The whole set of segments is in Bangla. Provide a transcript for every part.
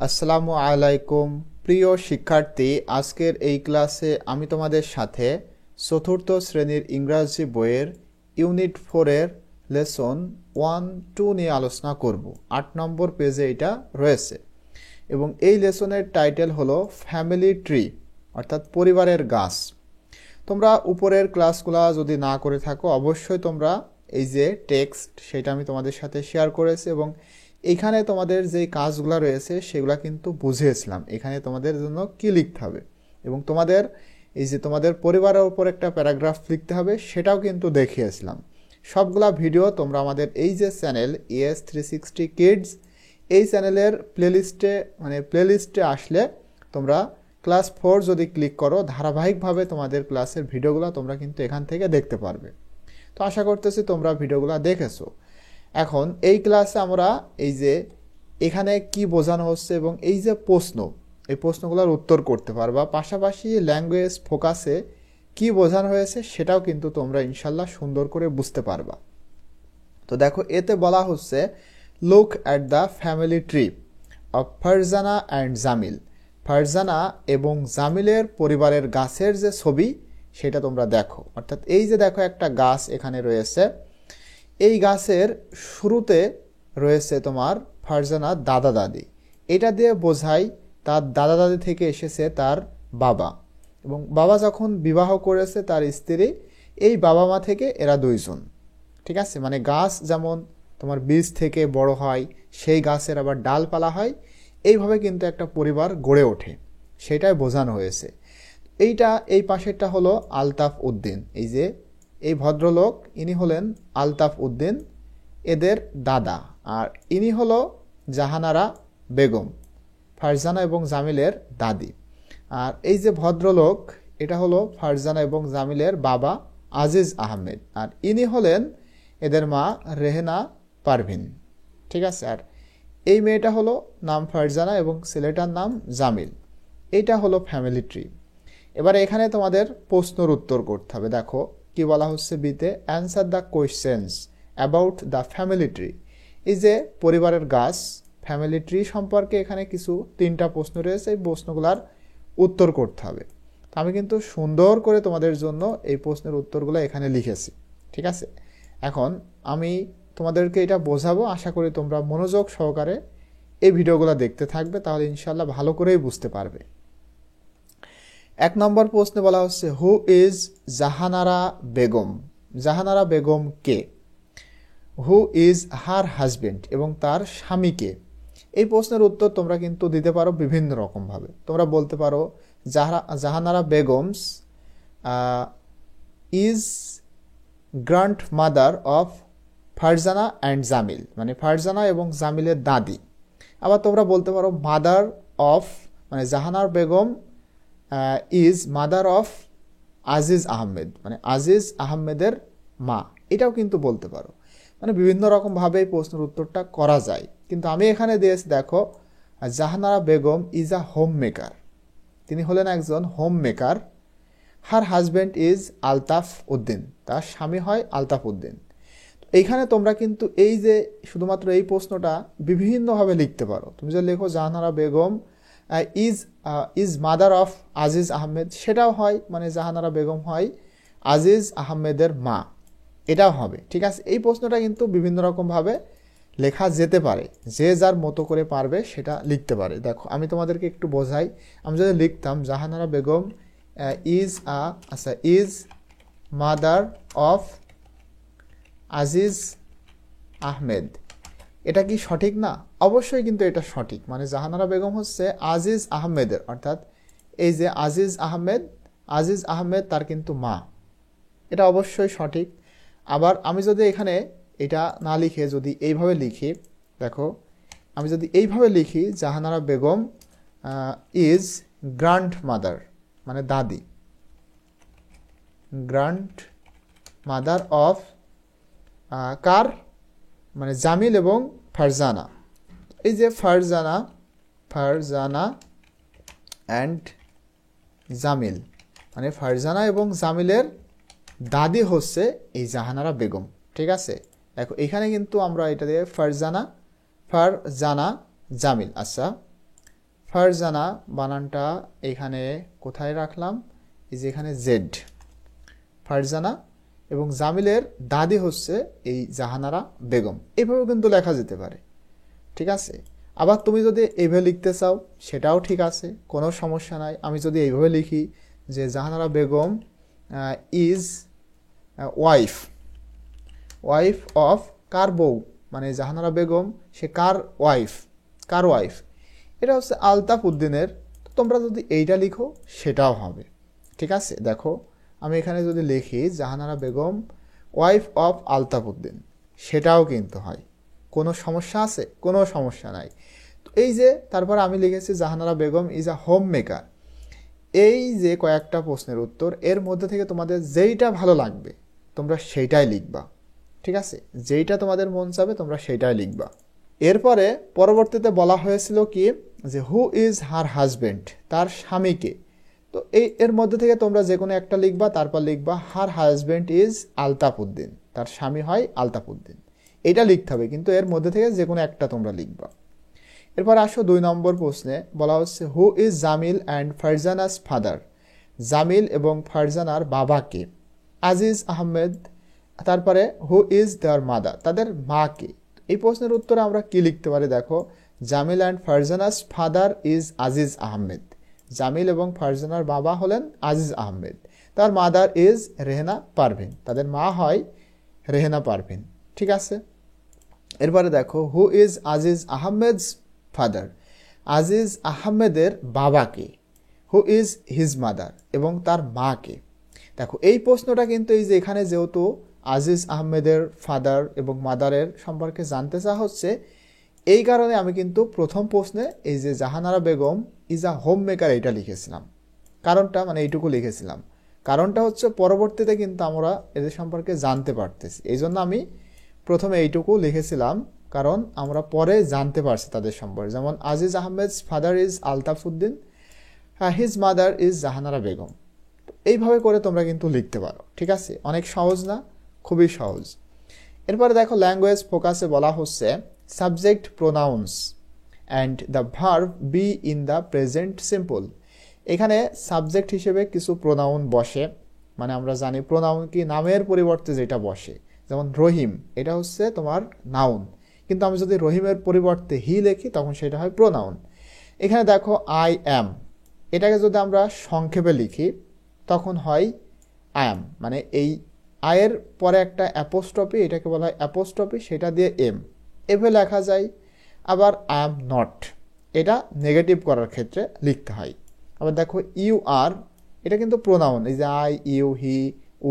আসসালামু আলাইকুম প্রিয় শিক্ষার্থী, আজকের এই ক্লাসে আমি তোমাদের সাথে চতুর্থ শ্রেণীর ইংরাজি বইয়ের ইউনিট 4 এর লেসন 1-2 নিয়ে আলোচনা করব। 8 নম্বর পেজে এটা রয়েছে এবং এই লেসনের টাইটেল হলো ফ্যামিলি ট্রি, অর্থাৎ পরিবারের গাছ। তোমরা উপরের ক্লাসগুলো যদি না করে থাকো অবশ্যই তোমরা এই যে টেক্সট সেটা আমি তোমাদের সাথে শেয়ার করেছি এবং এখানে তোমাদের যে কাজগুলো রয়েছে সেগুলো কিন্তু বুঝিয়েছিলাম এখানে তোমাদের জন্য কি লিখতে হবে এবং তোমাদের এই যে তোমাদের পরিবারের উপর একটা প্যারাগ্রাফ লিখতে হবে সেটাও কিন্তু দেখিয়েছিলাম। সবগুলা ভিডিও তোমরা আমাদের এই যে চ্যানেল ES360 কিডস এই চ্যানেলের প্লেলিস্টে আসলে তোমরা ক্লাস 4 যদি ক্লিক করো ধারাবাহিকভাবে তোমাদের ক্লাসের ভিডিওগুলো তোমরা কিন্তু এখান থেকে দেখতে পারবে। তো আশা করতেছি তোমরা ভিডিওগুলো দেখেছো। এখন এই ক্লাসে আমরা এই যে এখানে কি বোঝানো হচ্ছে এবং এই যে এই প্রশ্নগুলোর উত্তর করতে পারবা, পাশাপাশি ল্যাঙ্গুয়েজ ফোকাসে কি বোঝানো হয়েছে সেটাও কিন্তু তোমরা ইনশাল্লাহ সুন্দর করে বুঝতে পারবা। তো দেখো এতে বলা হচ্ছে look at the family tree of Farzana and Jamil. Farzana এবং জামিলের পরিবারের গাছের যে ছবি সেটা তোমরা দেখো, অর্থাৎ এই যে দেখো একটা গাছ এখানে রয়েছে, এই গাছের শুরুতে রয়েছে তোমার ফারজানার দাদা দাদি। এটা দিয়ে বোঝায় তার দাদা দাদি থেকে এসেছে তার বাবা, এবং বাবা যখন বিবাহ করেছে তার স্ত্রী, এই বাবা মা থেকে এরা দুইজন। ঠিক আছে, মানে গাছ যেমন তোমার বীজ থেকে বড় হয়, সেই গাছের আবার ডালপালা হয়, এইভাবে কিন্তু একটা পরিবার গড়ে ওঠে, সেটাই বোঝানো হয়েছে। এই পাশেরটা হলো আলতাফ উদ্দিন। এই যে এই ভদ্রলোক ইনি হলেন আলতাফ উদ্দিন, এদের দাদা, আর ইনি হলো জাহানারা বেগম, ফারজানা এবং জামিলের দাদি। আর এই যে ভদ্রলোক এটা হলো ফারজানা এবং জামিলের বাবা আজিজ আহমেদ, আর ইনি হলেন এদের মা রেহেনা পারভিন। ঠিক আছে, আর এই মেয়েটা হলো নাম ফারজানা এবং ছেলেটার নাম জামিল। এইটা হলো ফ্যামিলি ট্রি। এবারে এখানে তোমাদের প্রশ্নের উত্তর করতে হবে। দেখো কি বলা হচ্ছে বিতে, answer the questions about the family tree. এই যে পরিবারের গাছ ফ্যামিলি ট্রি সম্পর্কে এখানে কিছু 3টা প্রশ্ন রয়েছে, এই প্রশ্নগুলোর উত্তর করতে হবে। তো আমি কিন্তু সুন্দর করে তোমাদের জন্য এই প্রশ্নের উত্তরগুলো এখানে লিখেছি। ঠিক আছে, এখন আমি তোমাদেরকে এটা বোঝাবো, আশা করি তোমরা মনোযোগ সহকারে এই ভিডিওগুলো দেখতে থাকবে, তাহলে ইনশাল্লাহ ভালো করেই বুঝতে পারবে। 1 নম্বর প্রশ্নে বলা হচ্ছে who is Jahanara Begum. Jahanara Begum K? Who is her husband, এবং তার স্বামীকে। এই প্রশ্নের উত্তর তোমরা কিন্তু দিতে পারো বিভিন্ন রকম ভাবে। তোমরা বলতে পারো Jahanara Begum's is grand mother of Farzana and Jamil, মানে ফারজানা এবং জামিলের দাদি। আবার তোমরা বলতে পারো মাদার অফ, মানে Jahanara Begum is mother of Aziz Ahmed, মানে আজিজ আহমেদের মা। এটাও কিন্তু বলতে পারো, মানে বিভিন্ন রকমভাবে এই প্রশ্নের উত্তরটা করা যায়। কিন্তু আমি এখানে দিয়েছি দেখো Jahanara Begum is a home maker, তিনি হলেন একজন home maker. Her husband is Altaf Uddin, তার স্বামী হয় আলতাফ উদ্দিন। এইখানে তোমরা কিন্তু এই যে শুধুমাত্র এই প্রশ্নটা বিভিন্নভাবে লিখতে পারো। তুমি যে লেখো Jahanara Begum is mother of Aziz Ahmed, সেটাও হয়, মানে জাহানারা বেগম হয় আজিজ আহমেদের মা, এটাও হবে। ঠিক আছে, এই প্রশ্নটা কিন্তু বিভিন্ন রকমভাবে লেখা যেতে পারে, যে যার মতো করে পারবে সেটা লিখতে পারে। দেখো আমি তোমাদেরকে একটু বোঝাই। আমি যদি লিখতাম Jahanara Begum is mother of Aziz Ahmed, এটা কি সঠিক না? অবশ্যই কিন্তু এটা সঠিক, মানে জাহানারা বেগম হচ্ছে আজিজ আহমেদের, অর্থাৎ এই যে আজিজ আহমেদ তার কিন্তু মা, এটা অবশ্যই সঠিক। আবার আমি যদি এখানে এটা না লিখে যদি এইভাবে লিখি, দেখো আমি যদি এইভাবে লিখি Jahanara Begum is grand mother, মানে দাদি, গ্র্যান্ড মাদার অফ কার, মানে জামিল এবং ফারজানা। এই যে ফারজানা অ্যান্ড জামিল, মানে ফারজানা এবং জামিলের দাদি হচ্ছে এই জাহানারা বেগম। ঠিক আছে, দেখো এখানে কিন্তু আমরা এটা দিয়ে ফারজানা জামিল। আচ্ছা ফারজানা বানানটা এখানে কোথায় রাখলাম, এই যে এখানে জেড, ফারজানা। এবং জামিলের দাদি হচ্ছে এই জাহানারা বেগম, এইভাবেও কিন্তু লেখা যেতে পারে, ঠিক আছে। আবার তুমি যদি এইভাবে লিখতে চাও সেটাও ঠিক আছে, কোনো সমস্যা নাই। আমি যদি এইভাবে লিখি যে Jahanara Begum is wife, wife of কার বউ, মানে জাহানারা বেগম সে কার ওয়াইফ, কার ওয়াইফ, এটা হচ্ছে আলতাফ উদ্দিনের। তোমরা যদি এইটা লিখো সেটাও হবে, ঠিক আছে। দেখো আমি এখানে যদি লিখি জাহানারা বেগম ওয়াইফ অফ আলতাফ উদ্দিন, সেটাও কিন্তু হয়। কোনো সমস্যা আছে? কোনো সমস্যা নাই। তো এই যে তারপর আমি লিখেছি Jahanara Begum is a home maker. এই যে কয়েকটা প্রশ্নের উত্তর, এর মধ্যে থেকে তোমাদের যেইটা ভালো লাগবে তোমরা সেইটাই লিখবা, ঠিক আছে। যেইটা তোমাদের মন চাবে তোমরা সেইটাই লিখবা। এরপরে পরবর্তীতে বলা হয়েছিল কি যে হু ইজ হার হাজবেন্ড, তার স্বামীকে। তো এর মধ্যে থেকে তোমরা যে কোনো একটা লিখবা, তারপর লিখবা হার হাজবেন্ড ইজ আলতাফ উদ্দিন, তার স্বামী হয় আলতাফ উদ্দিন, এটা লিখতে হবে। কিন্তু এর মধ্যে থেকে যে কোনো একটা তোমরা লিখবা। এরপর আসো 2 নম্বর প্রশ্নে, বলা হচ্ছে who is Jamil and Farzana's father, Jamil এবং ফারজানার বাবাকে। আজিজ আহমেদ, তারপরে হু ইজ দেয়ার মাদার, তাদের মাকে। এই প্রশ্নের উত্তরে আমরা কি লিখতে পারি? দেখো Jamil and Farzana's father is Aziz Ahmed, Jamil এবং ফারজানার বাবা হলেন আজিজ আহমেদ। তার মাদার ইজ রেহেনা পারভিন, তাদের মা হয় রেহেনা পারভিন, ঠিক আছে। এরপরে দেখো who is Aziz Ahmed's father, Aziz আহমেদের বাবাকে। হু ইজ হিজ মাদার, এবং তার মাকে। দেখো এই প্রশ্নটা কিন্তু এই যে এখানে যেহেতু আজিজ আহমেদের ফাদার এবং মাদারের সম্পর্কে জানতে চাওয়া হচ্ছে, এই কারণে আমি কিন্তু প্রথম প্রশ্নে এই যে Jahanara Begum is a home maker এইটা লিখেছিলাম। কারণটা মানে এইটুকু লিখেছিলাম, কারণটা হচ্ছে পরবর্তীতে কিন্তু আমরা এদের সম্পর্কে জানতে পারতেছি, এই জন্য আমি প্রথমে এইটুকু লিখেছিলাম, কারণ আমরা পরে জানতে পারছি তাদের সম্পর্কে। যেমন Aziz Ahmed father is Altaf Uddin, his mother is Jahanara Begum. এইভাবে করে তোমরা কিন্তু লিখতে পারো, ঠিক আছে। অনেক সহজ না? খুবই সহজ। এরপরে দেখো ল্যাঙ্গুয়েজ ফোকাসে বলা হচ্ছে subject pronouns and the verb be in the present simple. এখানে সাবজেক্ট হিসেবে কিছু প্রোনাউন বসে, মানে আমরা জানি প্রোনাউন কি, নামের পরিবর্তে যেটা বসে। যেমন রহিম, এটা হচ্ছে তোমার নাউন, কিন্তু আমি যদি রহিমের পরিবর্তে হি লিখি তখন সেটা হয় প্রোনাউন। এখানে দেখো আই অ্যাম, এটাকে যদি আমরা সংক্ষেপে লিখি তখন হয় আই অ্যাম, মানে এই আয়ের পরে একটা অ্যাপোস্ট্রফি, এটাকে বলা হয় অ্যাপোস্ট্রফি, সেটা দিয়ে এম, এভাবে লেখা যায়। আবার আই অ্যাম নট, এটা নেগেটিভ করার ক্ষেত্রে লিখতে হয়। আবার দেখো ইউ আর, এটা কিন্তু প্রোনাউন, এই যে I, you, he,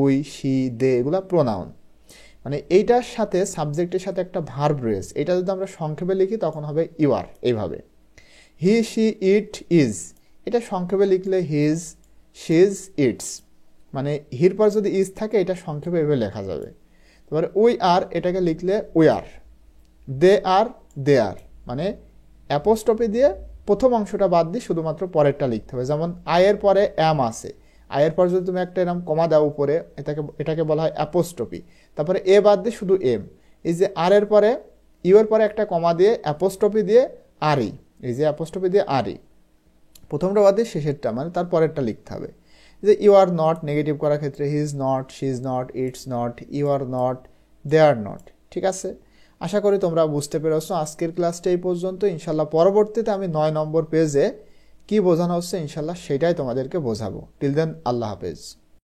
we, she, they, এগুলো প্রোনাউন, মানে এইটার সাথে সাবজেক্টের সাথে একটা ভার্ব রয়েছে। এটা যদি আমরা সংক্ষেপে লিখি তখন হবে ইউ আর, এইভাবে। হি, শি, ইট, ইজ, এটা সংক্ষেপে লিখলে হিজ, শিজ, ইটস, মানে হির পর যদি ইজ থাকে এটা সংক্ষেপে এভাবে লেখা যাবে। তারপরে উই আর, এটাকে লিখলে উই আর। দে আর, দে আর, মানে অ্যাপোস্ট্রফি দিয়ে প্রথম অংশটা বাদ দিয়ে শুধুমাত্র পরেরটা লিখতে হবে। যেমন আয়ের পরে অ্যাম আছে, আয়ের পর যদি তুমি একটা এরকম কমা দাও উপরে, এটাকে বলা হয় অ্যাপোস্ট্রফি। তারপরে এ বাদ দিয়ে শুধু এম, এই যে আর এর পরে ইউ এর পরে একটা কমা দিয়ে অ্যাপোস্ট্রফি দিয়ে আরই, এই যে অ্যাপোস্ট্রফি দিয়ে আরই, প্রথমটা বাদ দিয়ে শেষেরটা, মানে তার পরেরটা লিখতে হবে। যে ইউ আর নট নেগেটিভ করার ক্ষেত্রে he is not, she is not, it's not, you are not, they are not, ঠিক আছে। আশা করি তোমরা বুঝতে পেরেছো। আজকের ক্লাসটা এই পর্যন্ত। ইনশাল্লাহ পরবর্তীতে আমি 9 নম্বর পেজে কি বোঝানো হচ্ছে ইনশাল্লাহ সেটাই তোমাদেরকে বোঝাবো। টিল দেন আল্লাহ হাফেজ।